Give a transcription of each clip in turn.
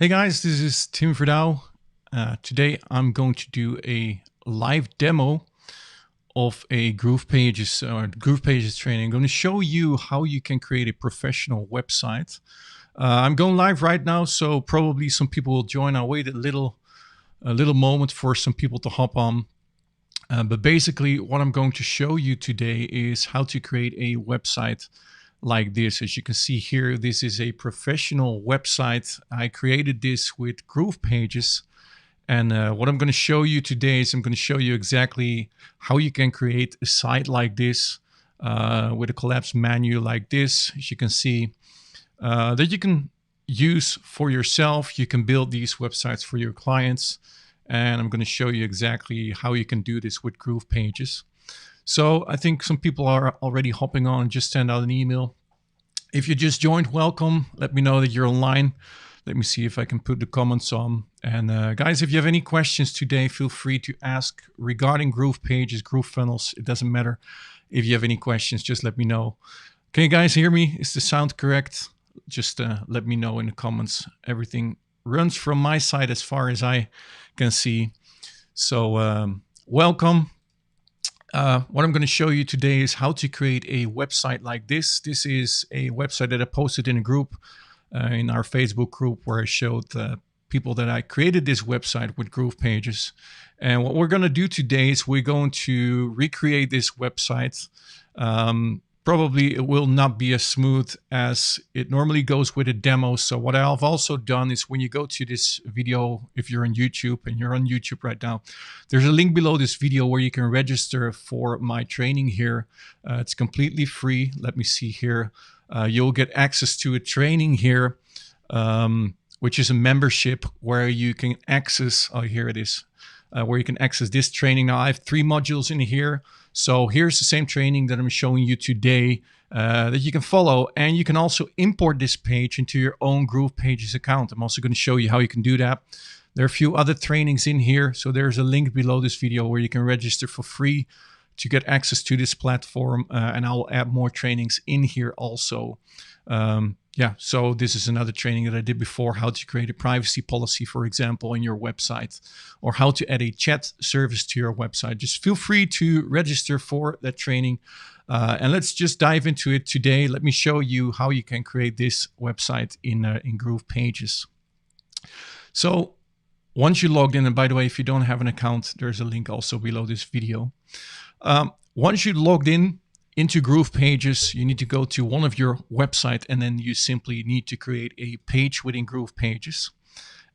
Hey guys, this is Tim Verdouw. Today I'm going to do a live demo of a GroovePages or GroovePages training. I'm going to show you how you can create a professional website. I'm going live right now, so probably some people will join. I'll wait a little moment for some people to hop on. But basically, what I'm going to show you today is how to create a website like this. As you can see here, this is a professional website. I created this with GroovePages. And what I'm going to show you today is I'm going to show you exactly how you can create a site like this with a collapsed menu like this. As you can see, that you can use for yourself. You can build these websites for your clients. And I'm going to show you exactly how you can do this with GroovePages. So I think some people are already hopping on. Just send out an email. If you just joined, welcome. Let me know that you're online. Let me see if I can put the comments on. And guys, if you have any questions today, feel free to ask regarding GroovePages, GrooveFunnels. It doesn't matter. If you have any questions, just let me know. Can you guys hear me? Is the sound correct? Just let me know in the comments. Everything runs from my side as far as I can see. So welcome. What I'm going to show you today is how to create a website like this. This is a website that I posted in a group, in our Facebook group, where I showed people that I created this website with GroovePages. And what we're going to do today is we're going to recreate this website. Probably it will not be as smooth as it normally goes with a demo. So what I've also done is when you go to this video, if you're on YouTube and you're on YouTube right now, there's a link below this video where you can register for my training here. It's completely free. Let me see here. You'll get access to a training here, which is a membership where you can access, oh, here it is, where you can access this training. Now I have 3 modules in here. So here's the same training that I'm showing you today that you can follow. And you can also import this page into your own GroovePages account. I'm also going to show you how you can do that. There are a few other trainings in here. So there's a link below this video where you can register for free to get access to this platform. And I'll add more trainings in here also. Yeah, so this is another training that I did before, how to create a privacy policy, for example, in your website, or how to add a chat service to your website. Just feel free to register for that training. And let's just dive into it today. Let me show you how you can create this website in GroovePages. So once you logged in, and by the way, if you don't have an account, there's a link also below this video. Once you logged in into GroovePages, you need to go to one of your website, and then you simply need to create a page within GroovePages.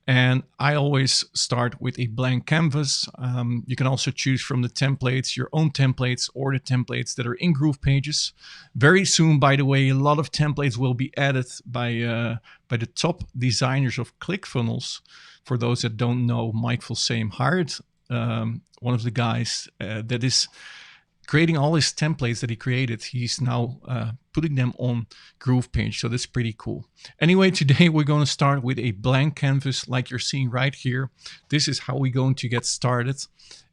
And I always start with a blank canvas. You can also choose from the templates, your own templates, or the templates that are in GroovePages. Very soon, by the way, a lot of templates will be added by the top designers of ClickFunnels. For those that don't know, Mike Volsame hired one of the guys that is creating all his templates that he created. He's now putting them on GroovePage, so that's pretty cool. Anyway, today we're going to start with a blank canvas like you're seeing right here. This is how we're going to get started,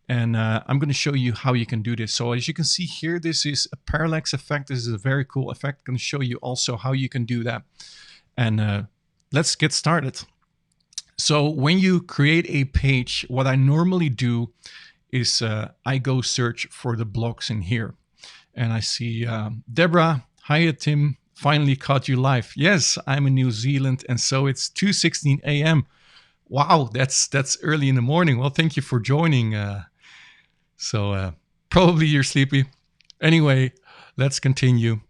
and I'm going to show you how you can do this. So as you can see here, this is a parallax effect. This is a very cool effect. I'm going to show you also how you can do that, and let's get started. So when you create a page, what I normally do is I go search for the blogs in here. And I see Deborah, hiya Tim, finally caught you live. Yes, I'm in New Zealand, and so it's 2:16 a.m. Wow, that's early in the morning. Well, thank you for joining. So probably you're sleepy. Anyway, let's continue.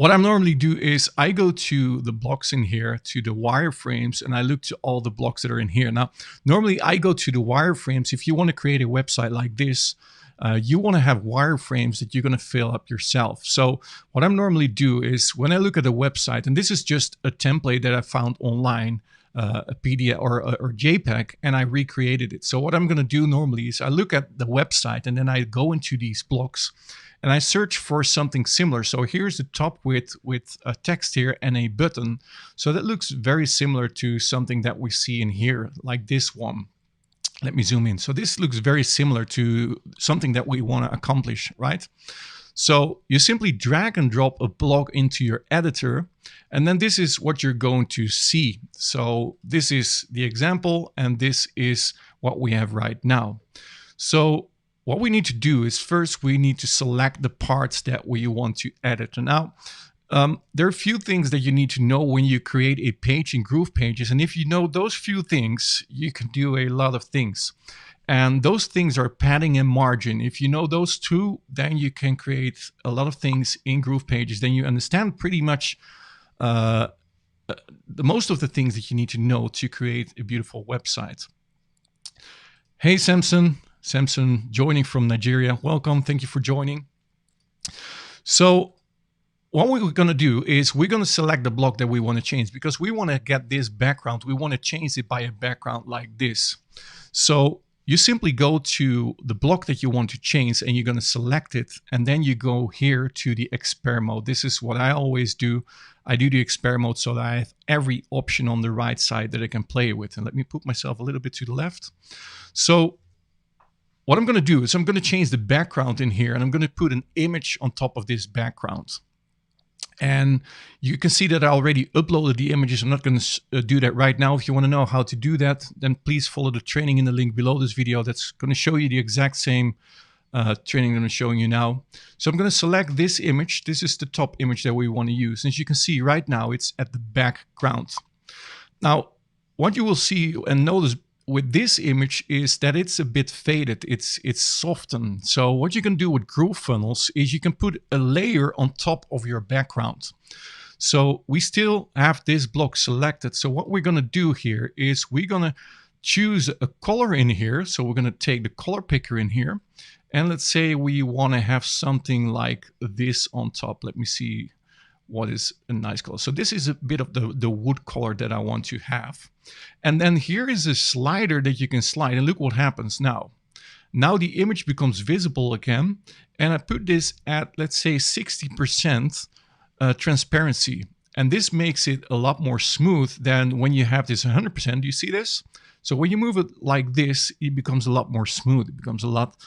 What I normally do is I go to the blocks in here, to the wireframes, and I look to all the blocks that are in here. Now, normally I go to the wireframes. If you want to create a website like this, you want to have wireframes that you're going to fill up yourself. So what I normally do is when I look at a website, and this is just a template that I found online, a PDF or JPEG, and I recreated it. So what I'm going to do normally is I look at the website, and then I go into these blocks, and I search for something similar. So here's the top with a text here and a button. So that looks very similar to something that we see in here, like this one. Let me zoom in. So this looks very similar to something that we want to accomplish, right? So you simply drag and drop a block into your editor, and then this is what you're going to see. So this is the example, and this is what we have right now. So what we need to do is first we need to select the parts that we want to edit. And now there are a few things that you need to know when you create a page in GroovePages. And if you know those few things, you can do a lot of things. And those things are padding and margin. If you know those two, then you can create a lot of things in GroovePages. Then you understand pretty much the most of the things that you need to know to create a beautiful website. Hey, Samson joining from Nigeria. Welcome. Thank you for joining. So what we're going to do is we're going to select the block that we want to change, because we want to get this background. We want to change it by a background like this. So you simply go to the block that you want to change and you're going to select it. And then you go here to the expert mode. This is what I always do. I do the expert mode so that I have every option on the right side that I can play with. And let me put myself a little bit to the left. So what I'm going to do is I'm going to change the background in here, and I'm going to put an image on top of this background. And you can see that I already uploaded the images. I'm not going to do that right now. If you want to know how to do that, then please follow the training in the link below this video. That's going to show you the exact same training that I'm showing you now. So I'm going to select this image. This is the top image that we want to use. As you can see right now, it's at the background. Now, what you will see and notice with this image is that it's a bit faded, it's softened. So what you can do with GrooveFunnels is you can put a layer on top of your background. So we still have this block selected. So what we're going to do here is we're going to choose a color in here. So we're going to take the color picker in here, and let's say we want to have something like this on top. Let me see what is a nice color. So this is a bit of the wood color that I want to have. And then here is a slider that you can slide, and look what happens now. Now the image becomes visible again, and I put this at, let's say, 60% transparency. And this makes it a lot more smooth than when you have this 100%. Do you see this? So when you move it like this, it becomes a lot more smooth. It becomes a lot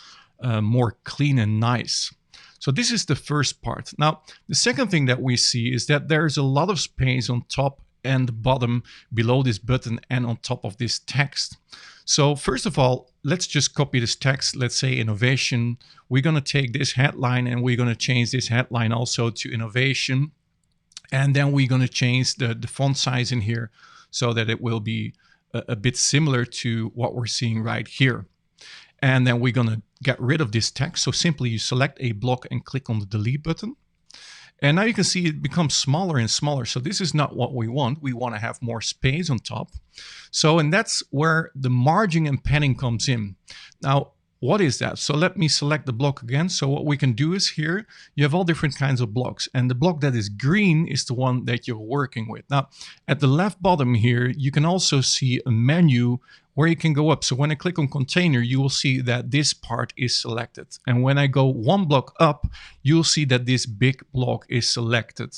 more clean and nice. So this is the first part. Now, the second thing that we see is that there's a lot of space on top and bottom below this button and on top of this text. So first of all, let's just copy this text. Let's say innovation. We're going to take this headline and we're going to change this headline also to innovation. And then we're going to change the font size in here so that it will be a bit similar to what we're seeing right here. And then we're going to get rid of this text. So simply you select a block and click on the delete button. And now you can see it becomes smaller and smaller. So this is not what we want. We want to have more space on top. So, and that's where the margin and padding comes in. Now, what is that? So let me select the block again. So what we can do is here, you have all different kinds of blocks. And the block that is green is the one that you're working with. Now, at the left bottom here, you can also see a menu where you can go up. So when I click on container, you will see that this part is selected. And when I go one block up, you'll see that this big block is selected.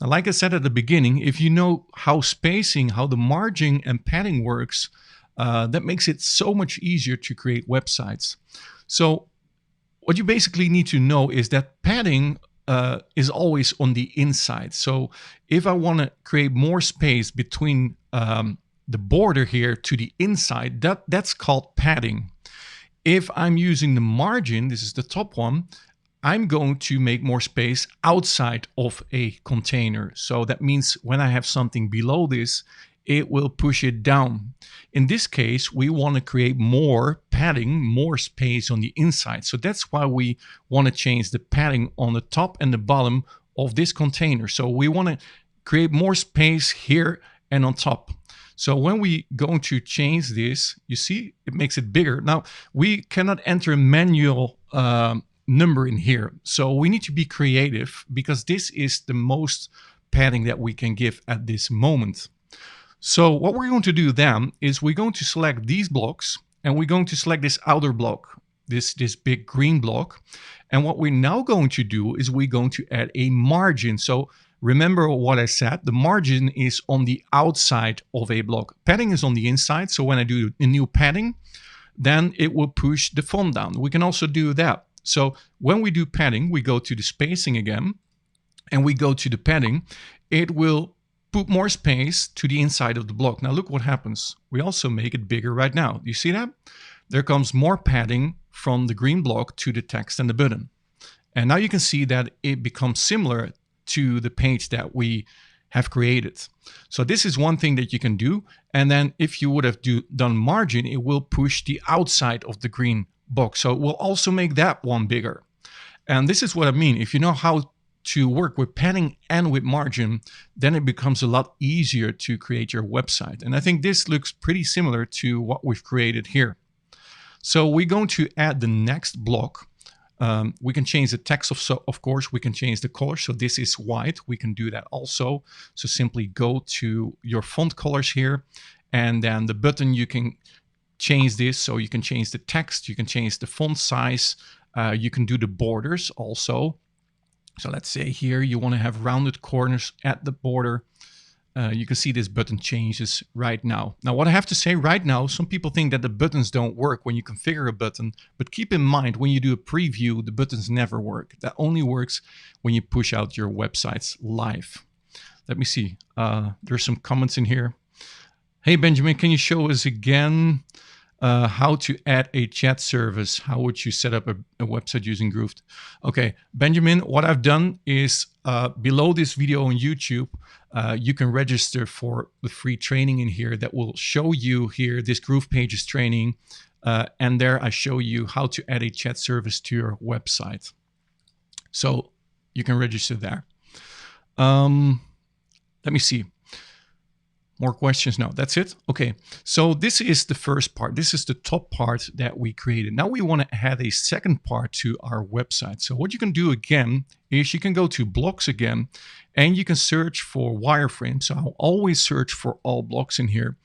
Now, like I said at the beginning, if you know how spacing, how the margin and padding works, that makes it so much easier to create websites. So what you basically need to know is that padding is always on the inside. So if I want to create more space between the border here to the inside, that's called padding. If I'm using the margin, this is the top one, I'm going to make more space outside of a container. So that means when I have something below this, it will push it down. In this case, we want to create more padding, more space on the inside. So that's why we want to change the padding on the top and the bottom of this container. So we want to create more space here and on top. So when we go to change this, you see, it makes it bigger. Now, we cannot enter a manual number in here. So we need to be creative because this is the most padding that we can give at this moment. So what we're going to do then is we're going to select these blocks and we're going to select this outer block, this big green block. And what we're now going to do is we're going to add a margin. So remember what I said, the margin is on the outside of a block. Padding is on the inside. So when I do a new padding, then it will push the font down. We can also do that. So when we do padding, we go to the spacing again, and we go to the padding. It will put more space to the inside of the block. Now look what happens. We also make it bigger right now. Do you see that? There comes more padding from the green block to the text and the button. And now you can see that it becomes similar to the page that we have created. So this is one thing that you can do. And then if you would have done margin, it will push the outside of the green box. So it will also make that one bigger. And this is what I mean. If you know how to work with padding and with margin, then it becomes a lot easier to create your website. And I think this looks pretty similar to what we've created here. So we're going to add the next block. We can change the text, of course, we can change the color. So this is white, we can do that also. So simply go to your font colors here, and then the button, you can change this. So you can change the text, you can change the font size, you can do the borders also. So let's say here you want to have rounded corners at the border. You can see this button changes right now. Now, what I have to say right now, some people think that the buttons don't work when you configure a button, but keep in mind, when you do a preview, the buttons never work. That only works when you push out your websites live. Let me see. There's some comments in here. Hey, Benjamin, can you show us again how to add a chat service? How would you set up a website using Groove? Okay, Benjamin, what I've done is below this video on YouTube, you can register for the free training in here that will show you here this GroovePages training. And there I show you how to add a chat service to your website. So you can register there. Let me see. More questions? No, that's it. Okay, so this is the first part. This is the top part that we created. Now we want to add a second part to our website. So what you can do again is you can go to blocks again, and you can search for wireframe. So I'll always search for all blocks in here.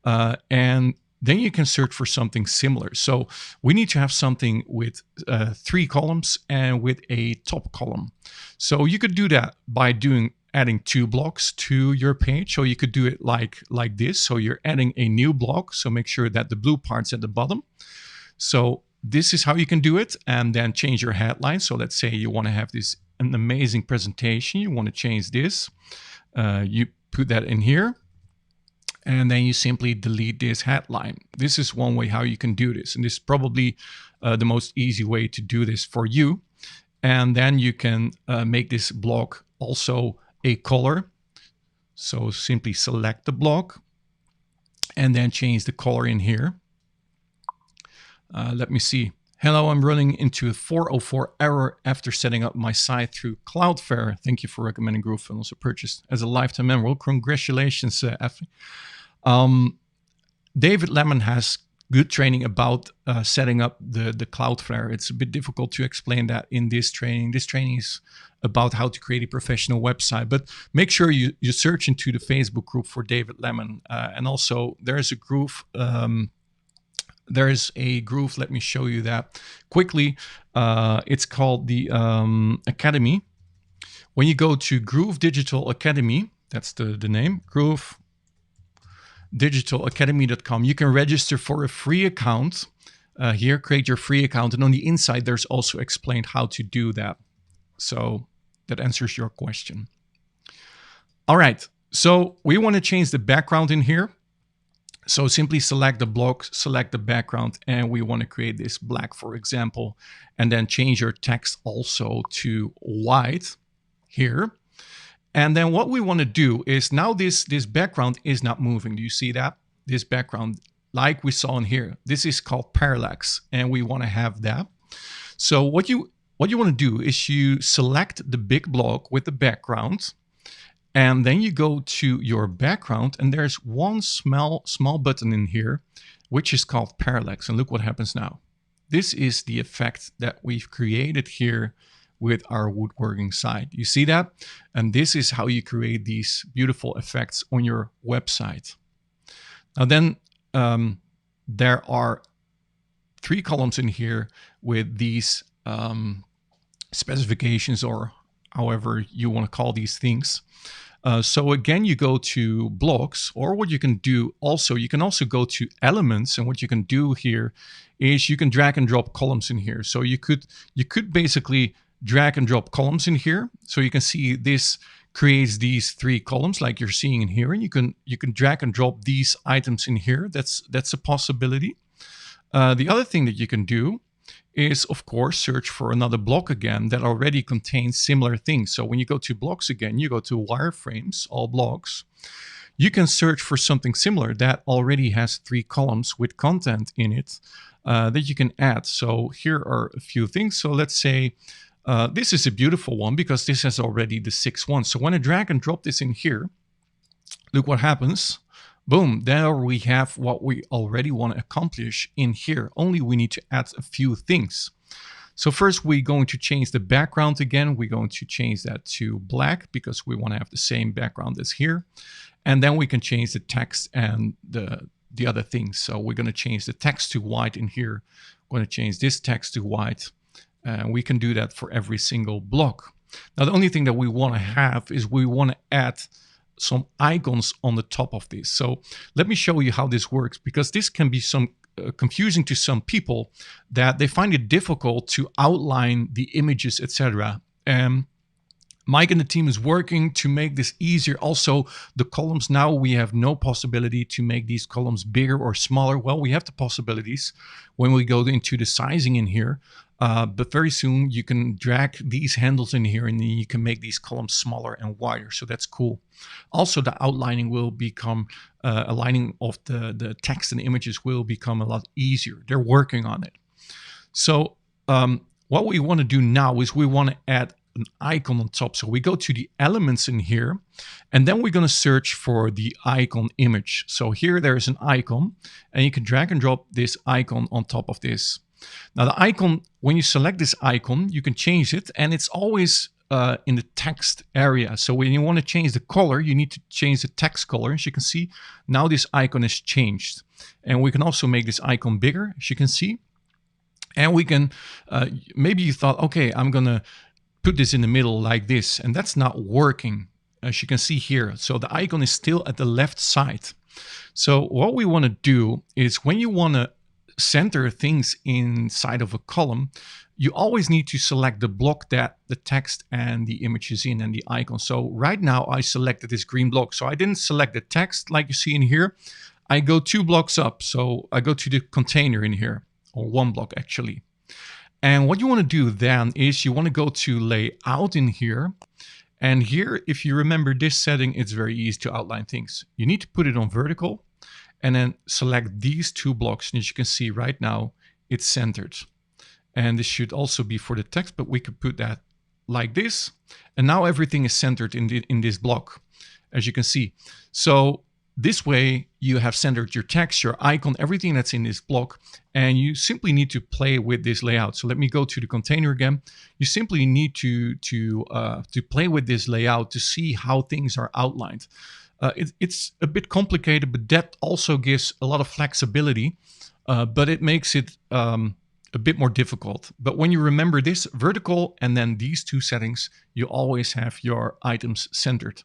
And then you can search for something similar. So we need to have something with 3 columns and with a top column. So you could do that by adding 2 blocks to your page. So you could do it like this. So you're adding a new block. So make sure that the blue part's at the bottom. So this is how you can do it, and then change your headline. So let's say you want to have an amazing presentation. You want to change this. You put that in here, and then you simply delete this headline. This is one way how you can do this. And this is probably the most easy way to do this for you. And then you can make this block also a color. So simply select the block and then change the color in here. Let me see. Hello, I'm running into a 404 error after setting up my site through Cloudflare. Thank you for recommending Groove and also purchased as a lifetime member. Well, congratulations, Effie. David Lemon has good training about setting up the Cloudflare. It's a bit difficult to explain that in this training. This training is about how to create a professional website, but make sure you search into the Facebook group for David Lemon. And also there's a Groove, let me show you that quickly. It's called the Academy. When you go to Groove Digital Academy, that's the name, GrooveDigitalAcademy.com, you can register for a free account. Here, create your free account, and on the inside there's also explained how to do that. So that answers your question. All right, so we want to change the background in here. So simply select the block, select the background, and we want to create this black, for example, and then change your text also to white here. And then what we want to do is now this background is not moving. Do you see that? This background, like we saw in here, this is called parallax, and we want to have that. So what you want to do is you select the big block with the background, and then you go to your background, and there's one small button in here, which is called parallax. And look what happens now. This is the effect that we've created here with our woodworking site. You see that? And this is how you create these beautiful effects on your website. Now then, there are 3 columns in here with these specifications, or however you want to call these things. So again, you go to blocks, or what you can do also, you can also go to elements, and what you can do here is you can drag and drop columns in here. So you could basically drag and drop columns in here. So you can see this creates these 3 columns like you're seeing in here, and you can drag and drop these items in here. That's a possibility. The other thing that you can do is, of course, search for another block again that already contains similar things. So when you go to blocks again, you go to wireframes, all blocks. You can search for something similar that already has 3 columns with content in it that you can add. So here are a few things. So let's say this is a beautiful one because this has already the 6 one. So when I drag and drop this in here, look what happens. Boom, there we have what we already want to accomplish in here. Only we need to add a few things. So first we're going to change the background again. We're going to change that to black because we want to have the same background as here. And then we can change the text and the other things. So we're going to change the text to white in here. We're going to change this text to white. And we can do that for every single block. Now the only thing that we want to have is we want to add some icons on the top of this. So let me show you how this works, because this can be some confusing to some people, that they find it difficult to outline the images, etc. Mike and the team is working to make this easier. Also, the columns, now we have no possibility to make these columns bigger or smaller. Well, we have the possibilities when we go into the sizing in here. But very soon you can drag these handles in here and then you can make these columns smaller and wider. So that's cool. Also, the outlining will become, aligning of the text and images will become a lot easier. They're working on it. So what we want to do now is we want to add an icon on top. So we go to the elements in here, and then we're going to search for the icon image. So here there's an icon, and you can drag and drop this icon on top of this. Now the icon, when you select this icon, you can change it, and it's always in the text area. So when you want to change the color, you need to change the text color. As you can see, now this icon is changed. And we can also make this icon bigger, as you can see. And we can, maybe you thought, okay, I'm going to put this in the middle like this, and that's not working, as you can see here. So the icon is still at the left side. So what we want to do is, when you want to center things inside of a column, you always need to select the block that the text and the image is in and the icon. So right now I selected this green block. So I didn't select the text like you see in here. I go 2 blocks up. So I go to the container in here, or 1 block actually. And what you want to do then is you want to go to layout in here. And here, if you remember this setting, it's very easy to outline things. You need to put it on vertical and then select these 2 blocks. And as you can see right now, it's centered. And this should also be for the text, but we could put that like this. And now everything is centered in this block, as you can see. So this way you have centered your text, your icon, everything that's in this block, and you simply need to play with this layout. So let me go to the container again. You simply need to play with this layout to see how things are outlined. It's a bit complicated, but that also gives a lot of flexibility, but it makes it a bit more difficult. But when you remember this vertical and then these 2 settings, you always have your items centered.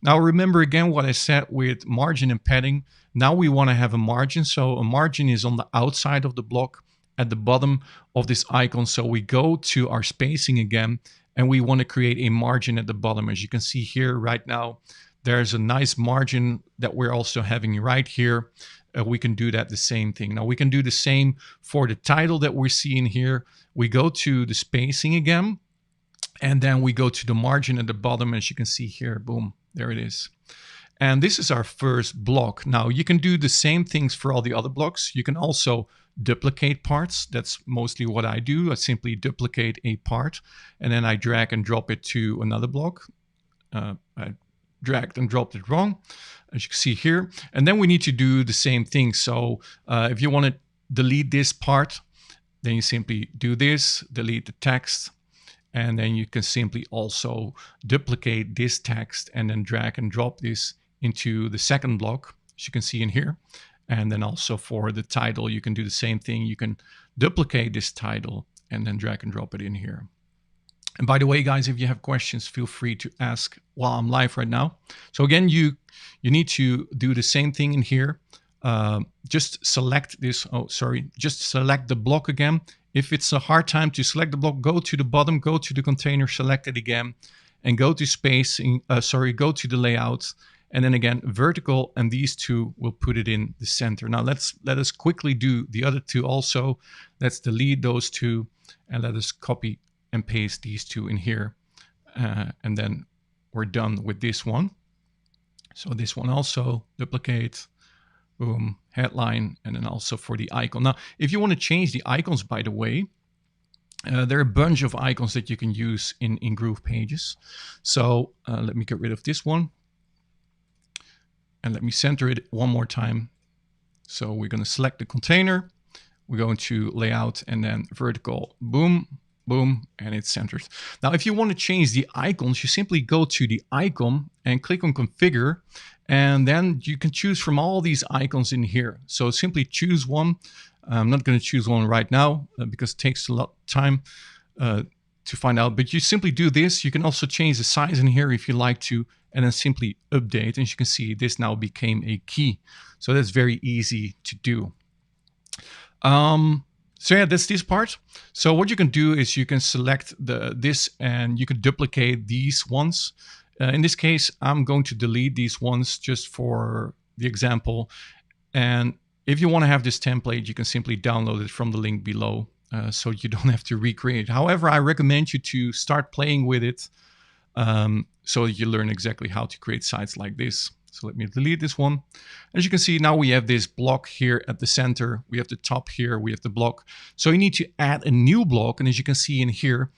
Now remember again what I said with margin and padding. Now we want to have a margin. So a margin is on the outside of the block at the bottom of this icon. So we go to our spacing again, and we want to create a margin at the bottom. As you can see here right now, there's a nice margin that we're also having right here. We can do that the same thing. Now we can do the same for the title that we're seeing here. We go to the spacing again, and then we go to the margin at the bottom. As you can see here, boom, there it is. And this is our first block. Now you can do the same things for all the other blocks. You can also duplicate parts. That's mostly what I do. I simply duplicate a part, and then I drag and drop it to another block. I dragged and dropped it wrong, as you can see here. And then we need to do the same thing. So if you want to delete this part, then you simply do this, delete the text, and then you can simply also duplicate this text and then drag and drop this into the second block, as you can see in here. And then also for the title, you can do the same thing. You can duplicate this title and then drag and drop it in here. And by the way, guys, if you have questions, feel free to ask while I'm live right now. So again, you need to do the same thing in here. Just select this. Oh, sorry. Just select the block again. If it's a hard time to select the block, go to the bottom, go to the container, select it again, and go to spacing. Go to the layout, and then again vertical, and these two will put it in the center. Now let us quickly do the other two also. Let's delete those two, and let us copy and paste these two in here, and then we're done with this one. So this one also duplicate, boom, headline, and then also for the icon. Now, if you want to change the icons, by the way, there are a bunch of icons that you can use in GroovePages. So let me get rid of this one, and let me center it one more time. So we're going to select the container, we're going to layout, and then vertical, boom, boom, and it's centered. Now, if you want to change the icons, you simply go to the icon and click on configure, and then you can choose from all these icons in here. So simply choose one. I'm not going to choose one right now because it takes a lot of time to find out, but you simply do this. You can also change the size in here if you like to, and then simply update. And as you can see, this now became a key. So that's very easy to do. So yeah, that's this part. So what you can do is you can select this and you can duplicate these ones. In this case, I'm going to delete these ones just for the example. And if you want to have this template, you can simply download it from the link below, so you don't have to recreate it. However, I recommend you to start playing with it so you learn exactly how to create sites like this. So let me delete this one. As you can see, now we have this block here at the center. We have the top here, we have the block. So you need to add a new block. And as you can see in here,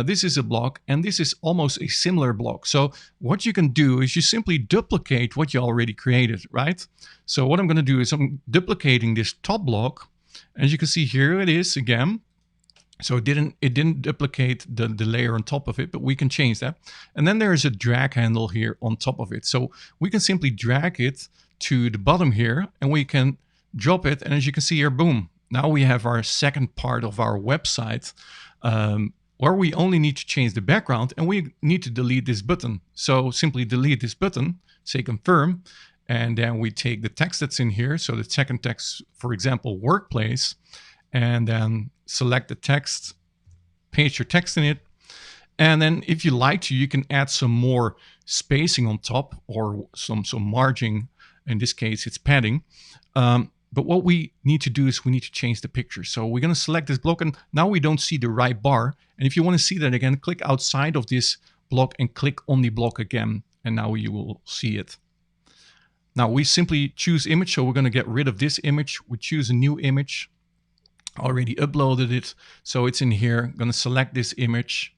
this is a block and this is almost a similar block. So what you can do is you simply duplicate what you already created, right? So what I'm going to do is I'm duplicating this top block. As you can see here, it is again. So it didn't duplicate the layer on top of it, but we can change that. And then there is a drag handle here on top of it. So we can simply drag it to the bottom here and we can drop it. And as you can see here, boom, now we have our second part of our website where we only need to change the background and we need to delete this button. So simply delete this button, say confirm, and then we take the text that's in here. So the second text, for example, workplace, and then select the text, paste your text in it. And then if you like to, you can add some more spacing on top or some margin. In this case, it's padding. But what we need to do is we need to change the picture. So we're going to select this block and now we don't see the right bar. And if you want to see that again, click outside of this block and click on the block again. And now you will see it. Now we simply choose image. So we're going to get rid of this image. We choose a new image. Already uploaded it, so it's in here. I'm going to select this image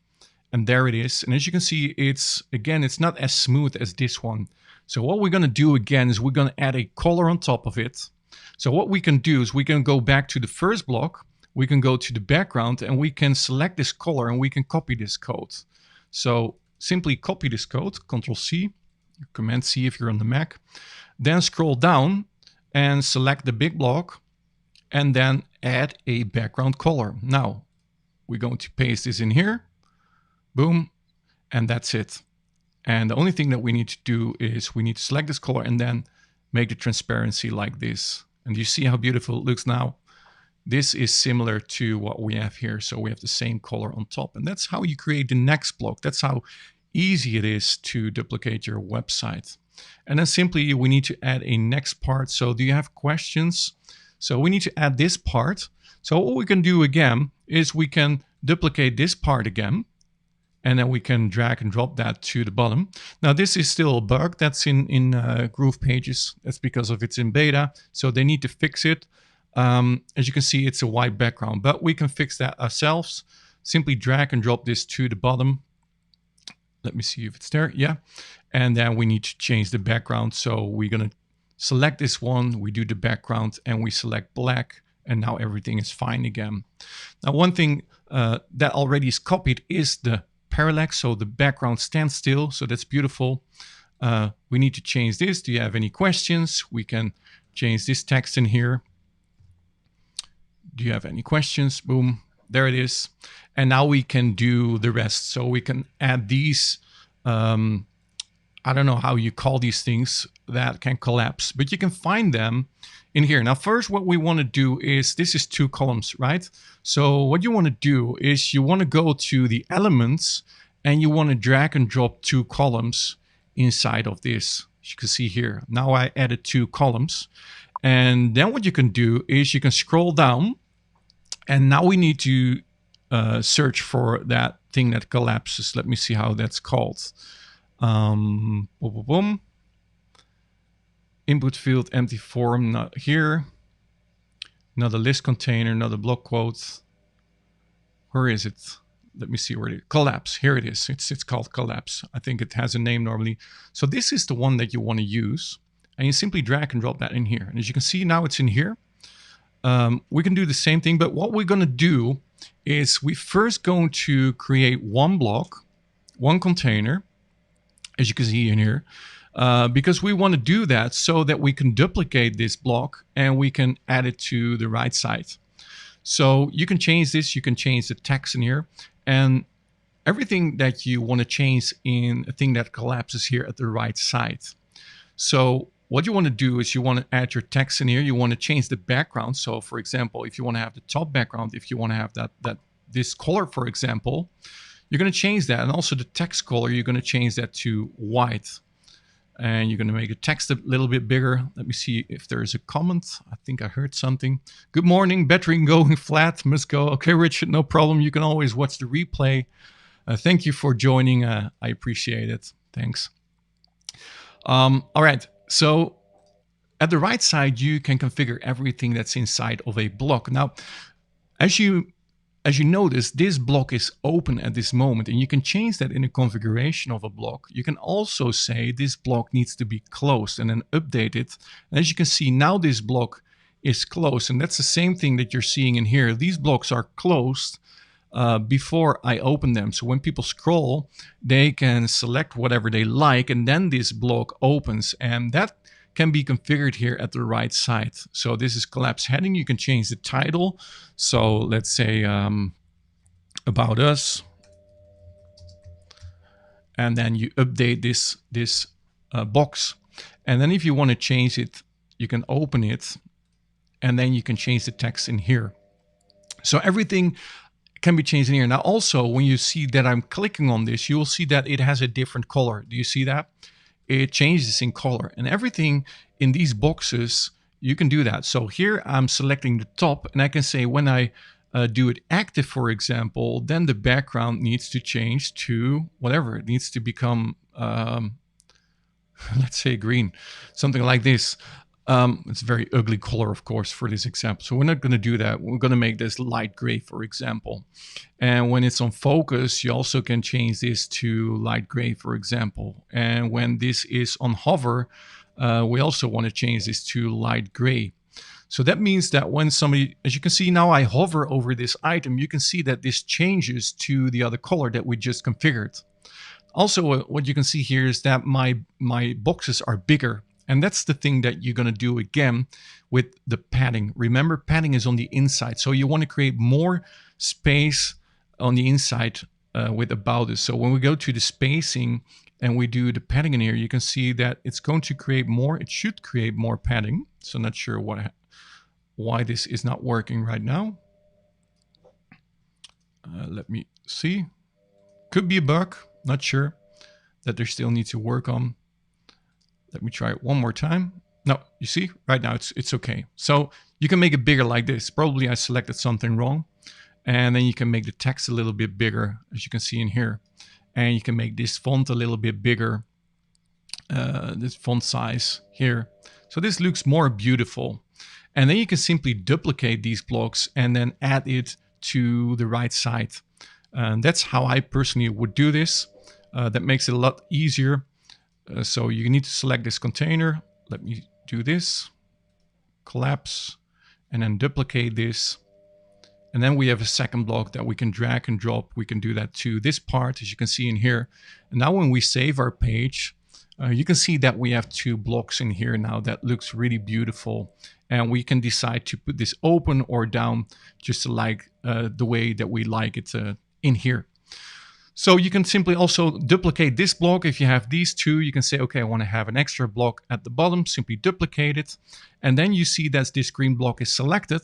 and there it is. And as you can see, it's not as smooth as this one. So what we're going to do again is we're going to add a color on top of it. So what we can do is we can go back to the first block, we can go to the background and we can select this color and we can copy this code. So simply copy this code, Control C, Command C if you're on the Mac, then scroll down and select the big block and then add a background color. Now we're going to paste this in here, boom, and that's it. And the only thing that we need to do is we need to select this color and then make the transparency like this. And you see how beautiful it looks now? This is similar to what we have here. So we have the same color on top, and that's how you create the next block. That's how easy it is to duplicate your website. And then simply we need to add a next part. So do you have questions? So we need to add this part. So what we can do again is we can duplicate this part again, and then we can drag and drop that to the bottom. Now this is still a bug that's in GroovePages. That's because of it's in beta, so they need to fix it. As you can see, it's a white background, but we can fix that ourselves. Simply drag and drop this to the bottom. Let me see if it's there. Yeah. And then we need to change the background. So we're going to select this one, we do the background and we select black, and now everything is fine again. Now one thing that already is copied is the parallax, so the background stands still, so that's beautiful. We need to change this. Do you have any questions? We can change this text in here. Do you have any questions? Boom. there it is. And now we can do the rest. So we can add these, I don't know how you call these things that can collapse, but you can find them in here. Now, first, what we want to do is, this is 2 columns, right? So what you want to do is you want to go to the elements and you want to drag and drop 2 columns inside of this. As you can see here, now I added 2 columns. And then what you can do is you can scroll down, and now we need to search for that thing that collapses. Let me see how that's called. Boom, boom, boom. Input field, empty form, not here. Another list container, another block quote. Where is it? Let me see where it is. Collapse, here it is. It's called collapse. I think it has a name normally. So this is the one that you want to use. And you simply drag and drop that in here. And as you can see, now it's in here. We can do the same thing, but what we're going to do is we first going to create one block, one container, as you can see in here, because we want to do that so that we can duplicate this block and we can add it to the right side. So you can change this, you can change the text in here, and everything that you want to change in a thing that collapses here at the right side. So what you want to do is you want to add your text in here. You want to change the background. So for example, if you want to have the top background, if you want to have this color, for example, you're going to change that. And also the text color, you're going to change that to white. And you're going to make the text a little bit bigger. Let me see if there's a comment. I think I heard something. Good morning, battery going flat, must go. Okay, Richard, no problem. You can always watch the replay. Thank you for joining. I appreciate it. Thanks. All right. So at the right side, you can configure everything that's inside of a block. Now, as you notice, this block is open at this moment, and you can change that in the configuration of a block. You can also say this block needs to be closed and then update it. And as you can see, now this block is closed, and that's the same thing that you're seeing in here. These blocks are closed before I open them. So when people scroll, they can select whatever they like, and then this block opens, and that can be configured here at the right side. So this is collapse heading. You can change the title. So let's say about us, and then you update this box. And then if you want to change it, you can open it, and then you can change the text in here. So everything can be changed in here. Now also, when you see that I'm clicking on this, you will see that it has a different color. Do you see that? It changes in color, and everything in these boxes, you can do that. So here I'm selecting the top, and I can say when I do it active, for example, then the background needs to change to whatever. It needs to become, let's say green, something like this. It's a very ugly color, of course, for this example. So we're not going to do that. We're going to make this light gray, for example. And when it's on focus, you also can change this to light gray, for example. And when this is on hover, we also want to change this to light gray. So that means that when somebody, as you can see now, I hover over this item, you can see that this changes to the other color that we just configured. Also, what you can see here is that my boxes are bigger. And that's the thing that you're going to do again with the padding. Remember, padding is on the inside. So you want to create more space on the inside with about us. So when we go to the spacing and we do the padding in here, you can see that it's going to create more. It should create more padding. So not sure why this is not working right now. Let me see. Could be a bug. Not sure. That they still need to work on. Let me try it one more time. No, you see, right now it's okay. So you can make it bigger like this. Probably I selected something wrong. And then you can make the text a little bit bigger, as you can see in here. And you can make this font a little bit bigger, this font size here. So this looks more beautiful. And then you can simply duplicate these blocks and then add it to the right side. And that's how I personally would do this. That makes it a lot easier. So you need to select this container. Let me do this, collapse, and then duplicate this. And then we have a second block that we can drag and drop. We can do that to this part, as you can see in here. And now when we save our page, You can see that we have 2 blocks in here now that looks really beautiful, and we can decide to put this open or down just to like the way that we like it in here. So you can simply also duplicate this block. If you have these 2, you can say, okay, I want to have an extra block at the bottom, simply duplicate it. And then you see that this green block is selected.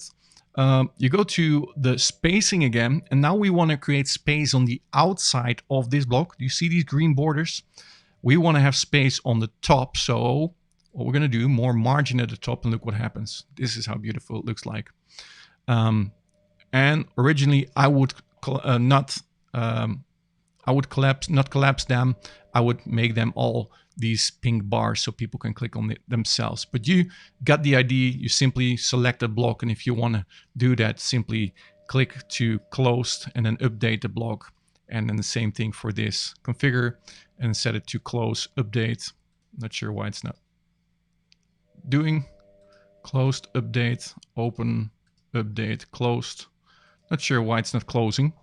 You go to the spacing again, and now we want to create space on the outside of this block. You see these green borders? We want to have space on the top. So what we're going to do, more margin at the top, and look what happens. This is how beautiful it looks like. And originally I would not collapse them. I would make them all these pink bars so people can click on it themselves. But you got the idea. You simply select a block, and if you want to do that, simply click to closed and then update the block. And then the same thing for this. Configure and set it to close, update. Not sure why it's not doing. Closed, update, open, update, closed. Not sure why it's not closing.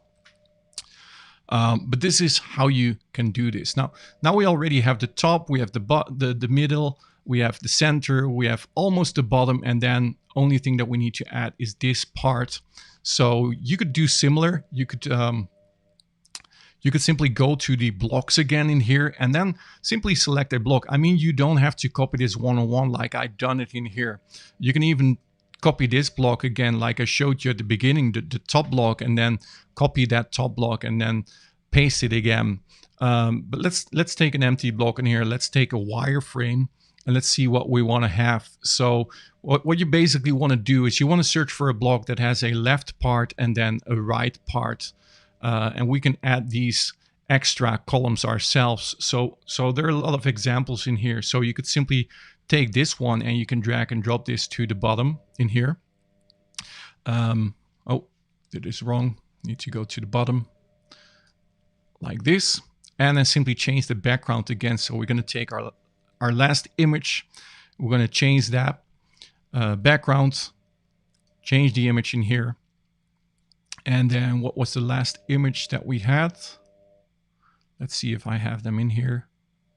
But this is how you can do this. Now we already have the top, we have the middle, we have the center, we have almost the bottom, and then only thing that we need to add is this part. So you could do similar. You could simply go to the blocks again in here and then simply select a block. I mean, you don't have to copy this one-on-one like I done it in here. You can even copy this block again, like I showed you at the beginning, the top block, and then copy that top block and then paste it again. But let's take an empty block in here. Let's take a wireframe and let's see what we want to have. So what you basically want to do is you want to search for a block that has a left part and then a right part. And we can add these extra columns ourselves. So there are a lot of examples in here. So you could simply take this one and you can drag and drop this to the bottom in here. Oh, did this wrong. Need to go to the bottom like this, and then simply change the background again. So we're going to take our last image. We're going to change that background, change the image in here. And then what was the last image that we had? Let's see if I have them in here.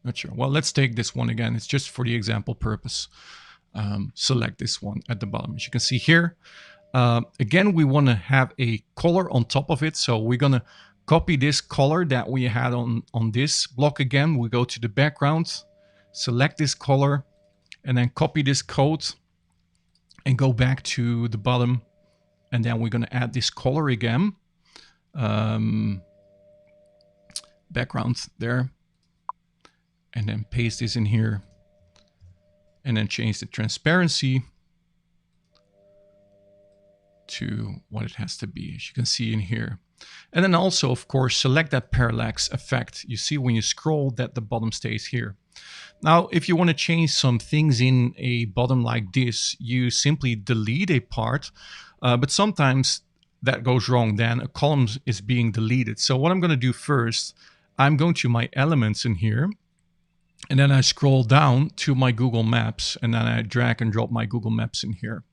Not sure. Well, let's take this one again. It's just for the example purpose. Select this one at the bottom. As you can see here, again, we want to have a color on top of it. So we're going to copy this color that we had on this block again. We go to the background, select this color, and then copy this code and go back to the bottom. And then we're going to add this color again. Background there. And then paste this in here. And then change the transparency to what it has to be, as you can see in here. And then also, of course, select that parallax effect. You see when you scroll that the bottom stays here. Now, if you want to change some things in a bottom like this, you simply delete a part. But sometimes that goes wrong. Then a column is being deleted. So what I'm going to do first, I'm going to my elements in here. And then I scroll down to my Google Maps. And then I drag and drop my Google Maps in here,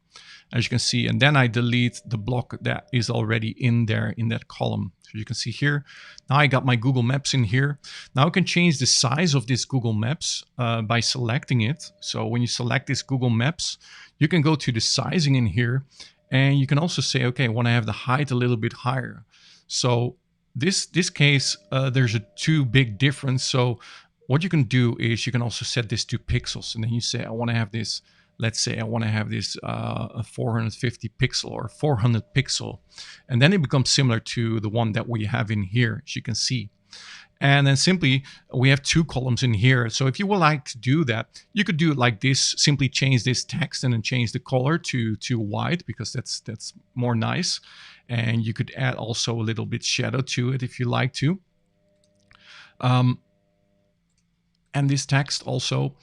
as you can see. And then I delete the block that is already in there in that column. So you can see here. Now I got my Google Maps in here. Now I can change the size of this Google Maps by selecting it. So when you select this Google Maps, you can go to the sizing in here. And you can also say, okay, I want to have the height a little bit higher. So this case, there's a too big difference. So what you can do is you can also set this to pixels. And then you say, I want to have this, let's say I want to have this a 450 pixel or 400 pixel. And then it becomes similar to the one that we have in here, as you can see. And then simply, we have 2 columns in here. So if you would like to do that, you could do it like this. Simply change this text and then change the color to white, because that's more nice. And you could add also a little bit shadow to it if you like to. And this text also.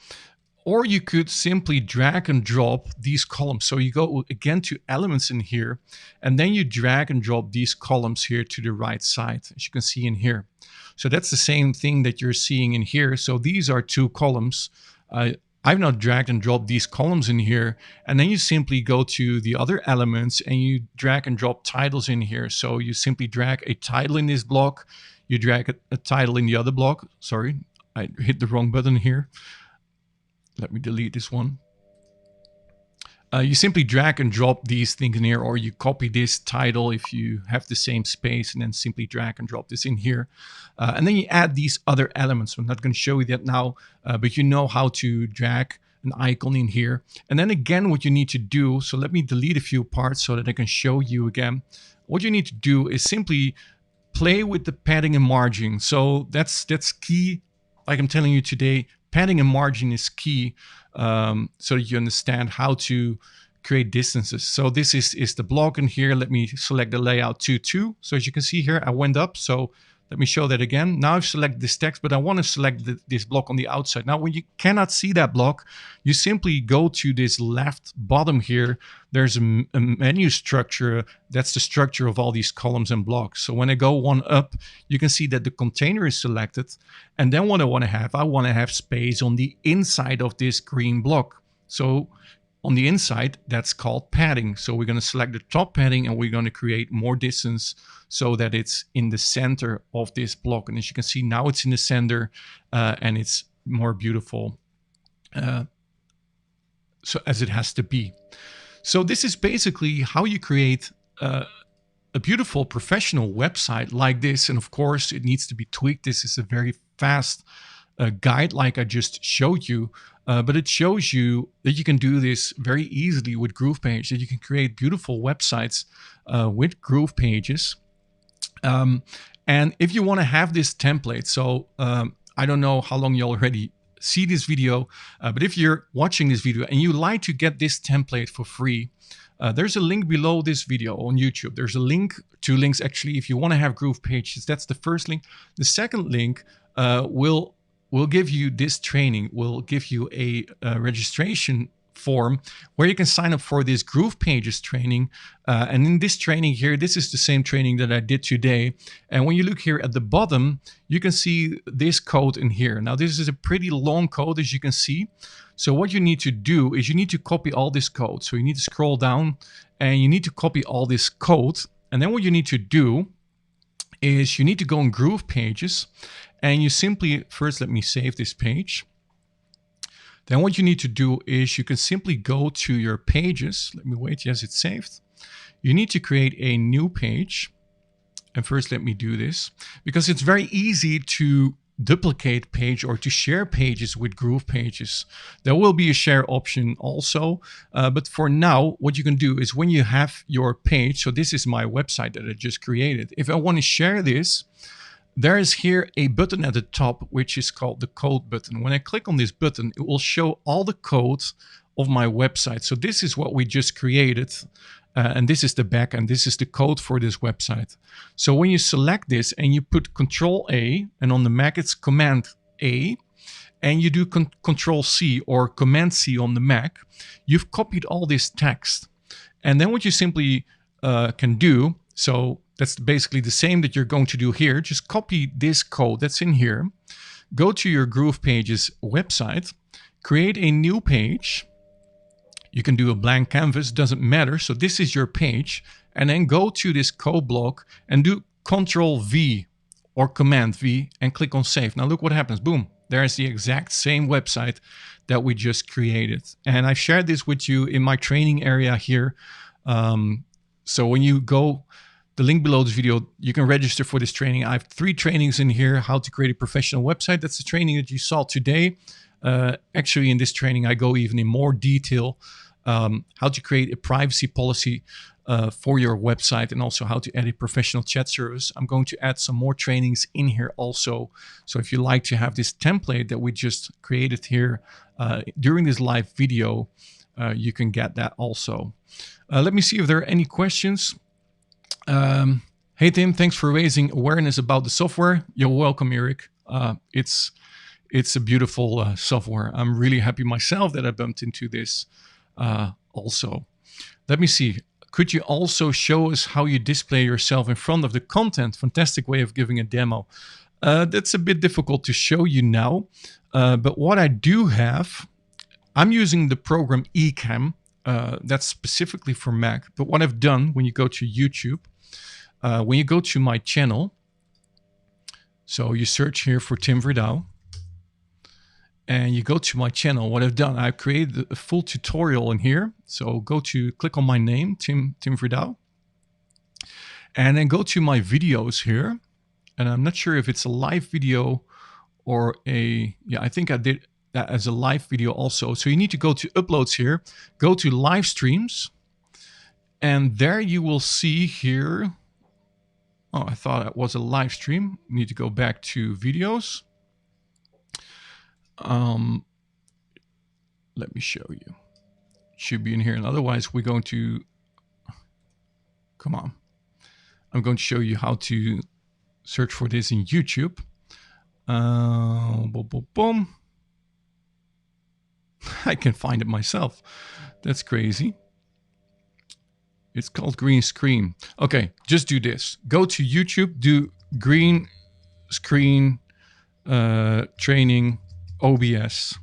Or you could simply drag and drop these columns. So you go again to elements in here, and then you drag and drop these columns here to the right side, as you can see in here. So that's the same thing that you're seeing in here. So these are 2 columns. I've now dragged and dropped these columns in here, and then you simply go to the other elements and you drag and drop titles in here. So you simply drag a title in this block, you drag a title in the other block. Sorry, I hit the wrong button here. Let me delete this one. You simply drag and drop these things in here, or you copy this title if you have the same space, and then simply drag and drop this in here. And then you add these other elements. I'm not going to show you that now, but you know how to drag an icon in here. And then again, what you need to do, so let me delete a few parts so that I can show you again. What you need to do is simply play with the padding and margin. So that's key. Like I'm telling you today, padding and margin is key, so that you understand how to create distances. So this is the block in here. Let me select the layout 2:2. So as you can see here, I went up. So let me show that again. Now I've selected this text, but I want to select this block on the outside. Now, when you cannot see that block, you simply go to this left bottom here. There's a menu structure. That's the structure of all these columns and blocks. So when I go one up, you can see that the container is selected. And then what I want to have space on the inside of this green block. So on the inside, that's called padding. So we're going to select the top padding, and we're going to create more distance so that it's in the center of this block. And as you can see, now it's in the center, and it's more beautiful, so as it has to be. So this is basically how you create a beautiful professional website like this. And of course, it needs to be tweaked. This is a very fast guide like I just showed you, but it shows you that you can do this very easily with GroovePages, that you can create beautiful websites with GroovePages. And if you want to have this template, so I don't know how long you already see this video, but if you're watching this video and you like to get this template for free, there's a link below this video on YouTube. There's a link, 2 links actually, if you want to have GroovePages. That's the first link. The second link will give you this training, will give you a registration form where you can sign up for this GroovePages training. And in this training here, this is the same training that I did today. And when you look here at the bottom, you can see this code in here. Now, this is a pretty long code, as you can see. So what you need to do is you need to copy all this code. So you need to scroll down and you need to copy all this code. And then what you need to do is you need to go on GroovePages, and you simply, first let me save this page. Then what you need to do is you can simply go to your pages. Let me wait, yes, it's saved. You need to create a new page. And first let me do this, because it's very easy to duplicate page or to share pages with GroovePages. There will be a share option also, but for now, what you can do is when you have your page, so this is my website that I just created. If I want to share this, there is here a button at the top, which is called the code button. When I click on this button, it will show all the code of my website. So this is what we just created. And this is the back, and this is the code for this website. So when you select this and you put Control A, and on the Mac it's Command A, and you do Control C or Command C on the Mac, you've copied all this text. And then what you simply can do, so that's basically the same that you're going to do here. Just copy this code that's in here, go to your GroovePages website, create a new page. You can do a blank canvas, doesn't matter. So this is your page, and then go to this code block and do Control V or Command V and click on Save. Now look what happens. Boom. There's the exact same website that we just created. And I shared this with you in my training area here. So when you go, the link below this video, you can register for this training. I have 3 trainings in here, how to create a professional website. That's the training that you saw today. Actually, in this training, I go even in more detail how to create a privacy policy for your website, and also how to add a professional chat service. I'm going to add some more trainings in here also. So if you like to have this template that we just created here during this live video, you can get that also. Let me see if there are any questions. Hey Tim, thanks for raising awareness about the software. You're welcome, Eric. It's a beautiful software. I'm really happy myself that I bumped into this also. Let me see. Could you also show us how you display yourself in front of the content? Fantastic way of giving a demo. That's a bit difficult to show you now. But what I do have, I'm using the program eCam. That's specifically for Mac. But what I've done, when you go to YouTube, when you go to my channel, so you search here for Tim Verdouw, and you go to my channel, what I've done, I've created a full tutorial in here. So click on my name, Tim Verdouw, and then go to my videos here. And I'm not sure if it's a live video or yeah, I think I did that as a live video also. So you need to go to uploads here, go to live streams, and there you will see here, oh, I thought it was a live stream. You need to go back to videos. Let me show you. It should be in here, and otherwise we're going to, come on. I'm going to show you how to search for this in YouTube. Boom, boom, boom. I can find it myself. That's crazy. It's called green screen. Okay, just do this. Go to YouTube, do green screen training OBS.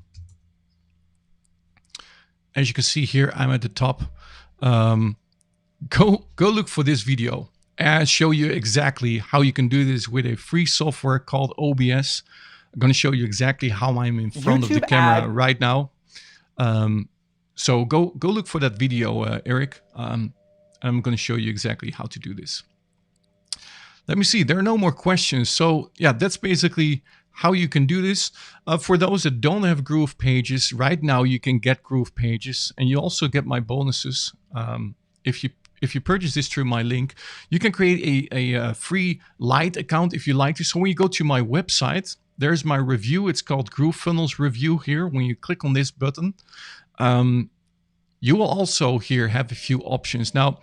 As you can see here, I'm at the top. Go look for this video. And show you exactly how you can do this with a free software called OBS. I'm going to show you exactly how I'm in front of the camera right now. So go look for that video, Eric. I'm going to show you exactly how to do this. Let me see. There are no more questions. So yeah, that's basically how you can do this. For those that don't have GroovePages, right now you can get GroovePages, and you also get my bonuses. If you purchase this through my link, you can create a free light account if you like to. So when you go to my website, there's my review. It's called GrooveFunnels Review here. When you click on this button, you will also here have a few options. Now,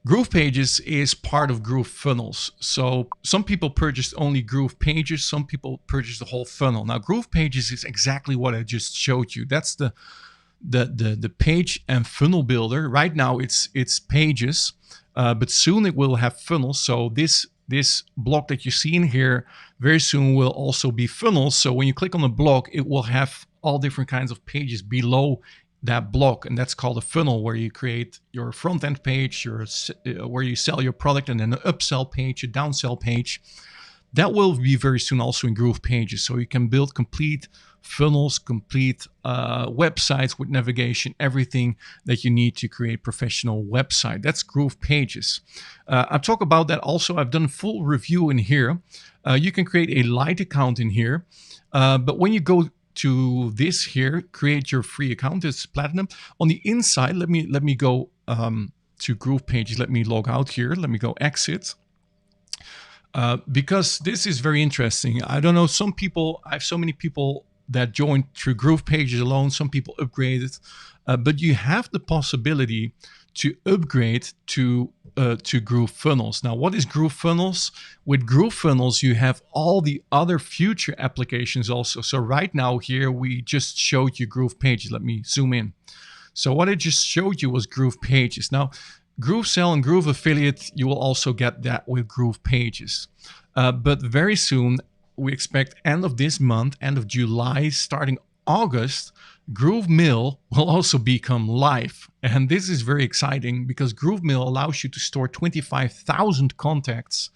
GroovePages is part of GrooveFunnels. So some people purchased only GroovePages. Some people purchased the whole funnel. Now, GroovePages is exactly what I just showed you. That's the page and funnel builder. Right now it's pages, but soon it will have funnels. So this block that you see in here very soon will also be funnels. So when you click on the block, it will have all different kinds of pages below that block, and that's called a funnel, where you create your front end page, where you sell your product, and then an upsell page, a downsell page. That will be very soon also in GroovePages. So you can build complete funnels, complete websites with navigation, everything that you need to create professional website. That's GroovePages. I talk about that also. I've done a full review in here. You can create a light account in here. But when you go to this here, create your free account, it's platinum. On the inside, let me go to GroovePages. Let me log out here. Let me go exit. Because this is very interesting. I don't know, some people, I have so many people that joined through GroovePages alone. Some people upgraded, but you have the possibility to upgrade to GrooveFunnels. Now, what is GrooveFunnels? With GrooveFunnels, you have all the other future applications also. So right now here, we just showed you GroovePages. Let me zoom in. So what I just showed you was GroovePages. Now, GrooveSell and Groove Affiliate, you will also get that with GroovePages. But very soon, we expect end of this month, end of July, starting August, GrooveMail will also become live. And this is very exciting because GrooveMail allows you to store 25,000 contacts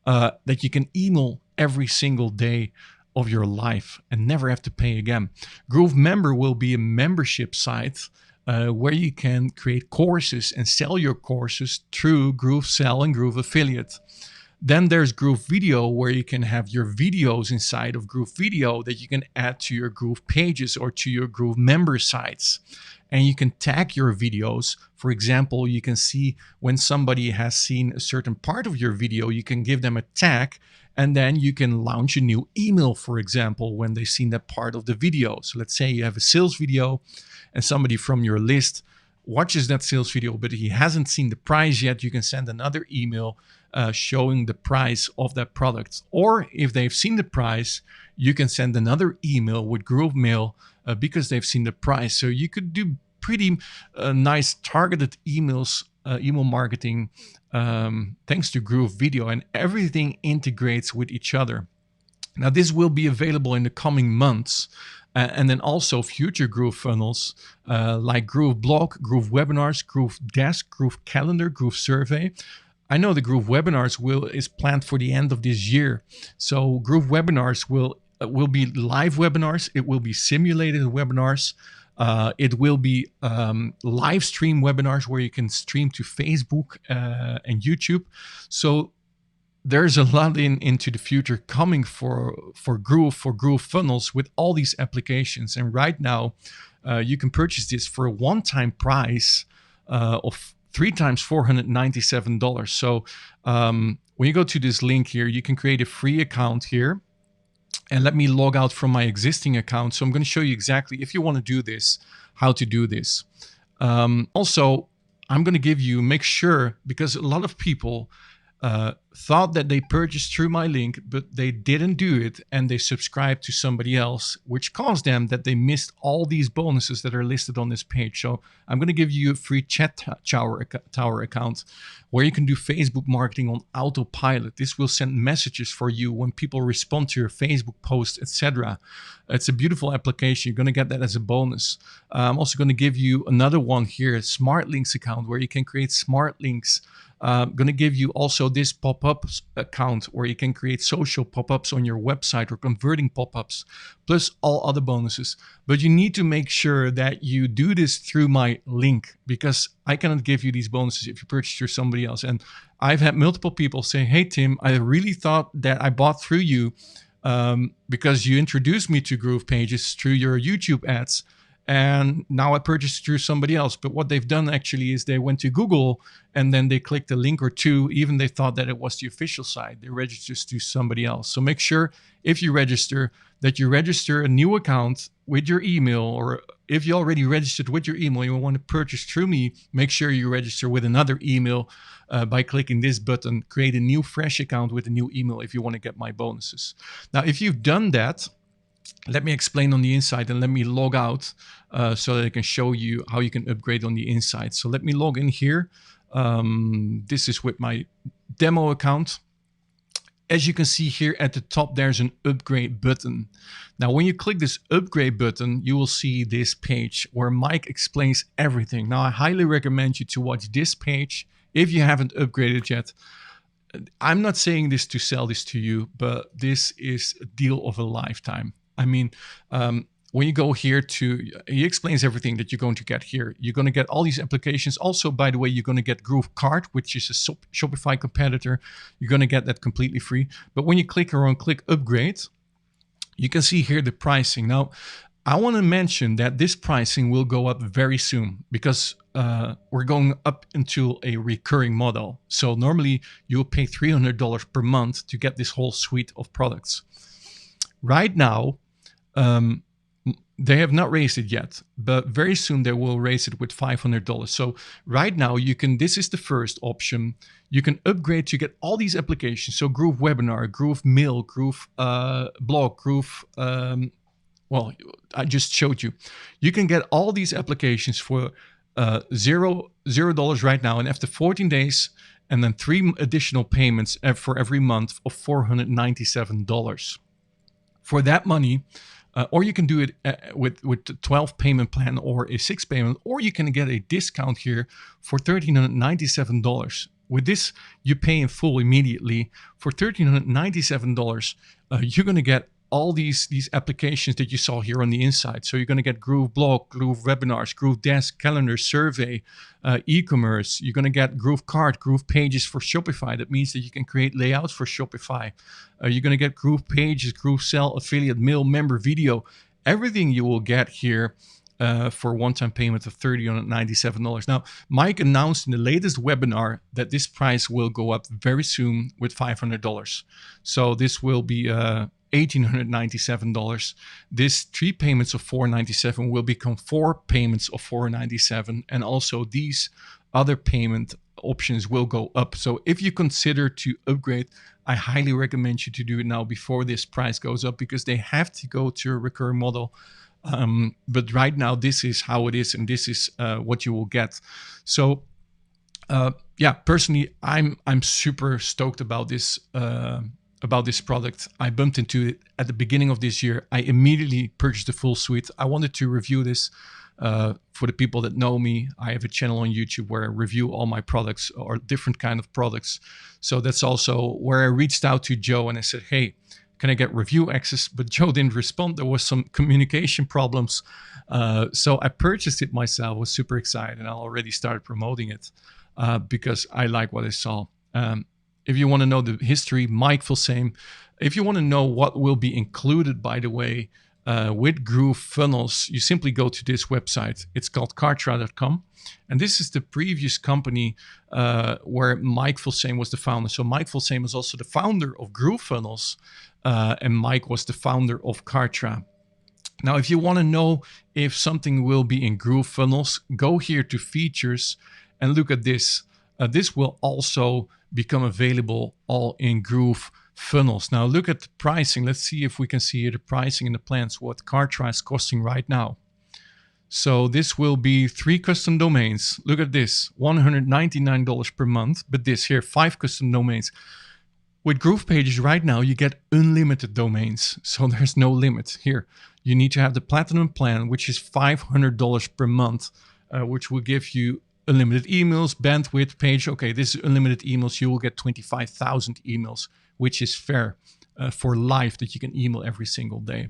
that you can email every single day of your life and never have to pay again. GrooveMember will be a membership site where you can create courses and sell your courses through GrooveSell and Groove Affiliate. Then there's Groove Video, where you can have your videos inside of Groove Video that you can add to your GroovePages or to your Groove member sites. And you can tag your videos. For example, you can see when somebody has seen a certain part of your video, you can give them a tag, and then you can launch a new email, for example, when they've seen that part of the video. So let's say you have a sales video and somebody from your list watches that sales video, but he hasn't seen the price yet. You can send another email showing the price of that product. Or if they've seen the price, you can send another email with GrooveMail because they've seen the price. So you could do pretty nice targeted emails, email marketing, thanks to Groove Video, and everything integrates with each other. Now, this will be available in the coming months. And then also future Groove funnels like Groove Blog, Groove Webinars, Groove Desk, Groove Calendar, Groove Survey. I know the Groove Webinars is planned for the end of this year. So Groove Webinars will will be live webinars. It will be simulated webinars. It will be live stream webinars where you can stream to Facebook and YouTube. So there's a lot into the future coming for Groove Funnels with all these applications. And right now, you can purchase this for a one-time price of 3 times $497. So when you go to this link here, you can create a free account here. And let me log out from my existing account. So I'm going to show you exactly, if you want to do this, how to do this. Also, I'm going to give you, make sure, because a lot of people thought that they purchased through my link, but they didn't do it, and they subscribed to somebody else, which caused them that they missed all these bonuses that are listed on this page. So I'm going to give you a free chat tower account where you can do Facebook marketing on autopilot. This will send messages for you when people respond to your Facebook post, etc. It's a beautiful application. You're going to get that as a bonus. I'm also going to give you another one here, a Smart Links account, where you can create smart links. I'm going to give you also this pop-ups account where you can create social pop-ups on your website or converting pop-ups, plus all other bonuses. But you need to make sure that you do this through my link, because I cannot give you these bonuses if you purchase through somebody else. And I've had multiple people say, hey, Tim, I really thought that I bought through you because you introduced me to GroovePages through your YouTube ads. And now I purchased through somebody else. But what they've done actually is they went to Google and then they clicked a link or two. Even they thought that it was the official site. They registered to somebody else. So make sure if you register that you register a new account with your email, or if you already registered with your email, you want to purchase through me, make sure you register with another email by clicking this button, create a new fresh account with a new email if you want to get my bonuses. Now, if you've done that, let me explain on the inside and let me log out so that I can show you how you can upgrade on the inside. So let me log in here. This is with my demo account. As you can see here at the top, there's an upgrade button. Now, when you click this upgrade button, you will see this page where Mike explains everything. Now, I highly recommend you to watch this page if you haven't upgraded yet. I'm not saying this to sell this to you, but this is a deal of a lifetime. I mean, when you go here he explains everything that you're going to get here. You're going to get all these applications. Also, by the way, you're going to get GrooveCart, which is a Shopify competitor. You're going to get that completely free. But when you click upgrade, you can see here the pricing. Now, I want to mention that this pricing will go up very soon because we're going up into a recurring model. So normally you'll pay $300 per month to get this whole suite of products. Right now, they have not raised it yet, but very soon they will raise it with $500. So right now this is the first option. You can upgrade to get all these applications. So Groove Webinar, Groove Mail, Groove Blog, Groove, well, I just showed you. You can get all these applications for $0 right now. And after 14 days, and then 3 additional payments for every month of $497. For that money, or you can do it with the 12 payment plan or a 6 payment, or you can get a discount here for $1,397. With this, you pay in full immediately. For $1,397, you're going to get all these applications that you saw here on the inside. So you're going to get Groove Blog, Groove Webinars, Groove Desk, Calendar, Survey, e-commerce. You're going to get GrooveCart, GroovePages for Shopify. That means that you can create layouts for Shopify. You're going to get GroovePages, GrooveSell, Affiliate, Mail, Member, Video. Everything you will get here for a one-time payment of $397. Now, Mike announced in the latest webinar that this price will go up very soon with $500. So this will be $1,897. This 3 payments of $497 will become 4 payments of $497, and also these other payment options will go up. So if you consider to upgrade, I highly recommend you to do it now before this price goes up, because they have to go to a recurring model. But right now, this is how it is, and this is what you will get. So yeah, personally, I'm super stoked about this product. I bumped into it at the beginning of this year. I immediately purchased the full suite. I wanted to review this for the people that know me. I have a channel on YouTube where I review all my products or different kind of products. So that's also where I reached out to Joe and I said, hey, can I get review access? But Joe didn't respond. There was some communication problems. So I purchased it myself, was super excited, and I already started promoting it because I like what I saw. If you want to know the history, Mike Fulsame. If you want to know what will be included, by the way, with Groove Funnels, you simply go to this website. It's called Kartra.com. And this is the previous company where Mike Fulsame was the founder. So Mike Fulsame is also the founder of Groove Funnels, and Mike was the founder of Kartra. Now, if you want to know if something will be in Groove Funnels, go here to features and look at this. This will also become available all in Groove Funnels. Now look at the pricing. Let's see if we can see the pricing and the plans, what Kartra is costing right now. So this will be 3 custom domains. Look at this, $199 per month, but this here, 5 custom domains. With GroovePages right now, you get unlimited domains. So there's no limit here. You need to have the platinum plan, which is $500 per month, which will give you unlimited emails, bandwidth, page. Okay, this is unlimited emails. You will get 25,000 emails, which is fair for life, that you can email every single day.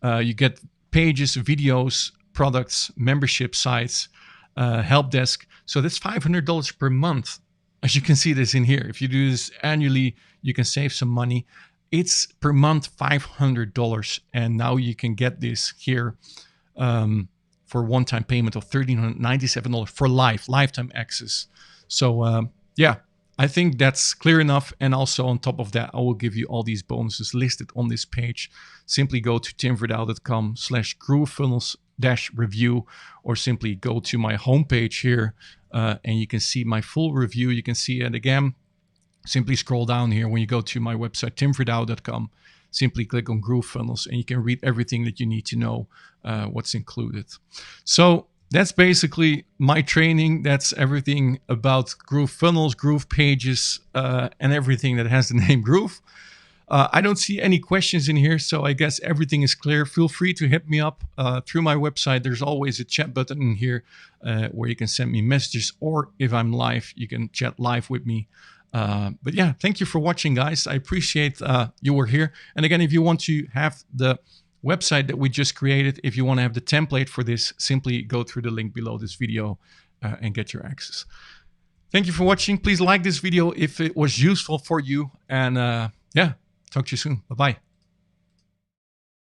You get pages, videos, products, membership sites, help desk. So that's $500 per month. As you can see this in here. If you do this annually, you can save some money. It's per month $500. And now you can get this here for one-time payment of $1,397 for life, lifetime access. So yeah, I think that's clear enough. And also on top of that, I will give you all these bonuses listed on this page. Simply go to timverdal.com/groovefunnels-review, or simply go to my homepage here and you can see my full review. You can see it again. Simply scroll down here when you go to my website, timverdal.com. Simply click on Groove Funnels and you can read everything that you need to know what's included. So that's basically my training. That's everything about Groove Funnels, GroovePages, and everything that has the name Groove. I don't see any questions in here, so I guess everything is clear. Feel free to hit me up through my website. There's always a chat button in here where you can send me messages, or if I'm live, you can chat live with me. But yeah, thank you for watching, guys. I appreciate you were here. And again, if you want to have the website that we just created, if you want to have the template for this, simply go through the link below this video and get your access. Thank you for watching. Please like this video if it was useful for you. And yeah, talk to you soon. Bye-bye.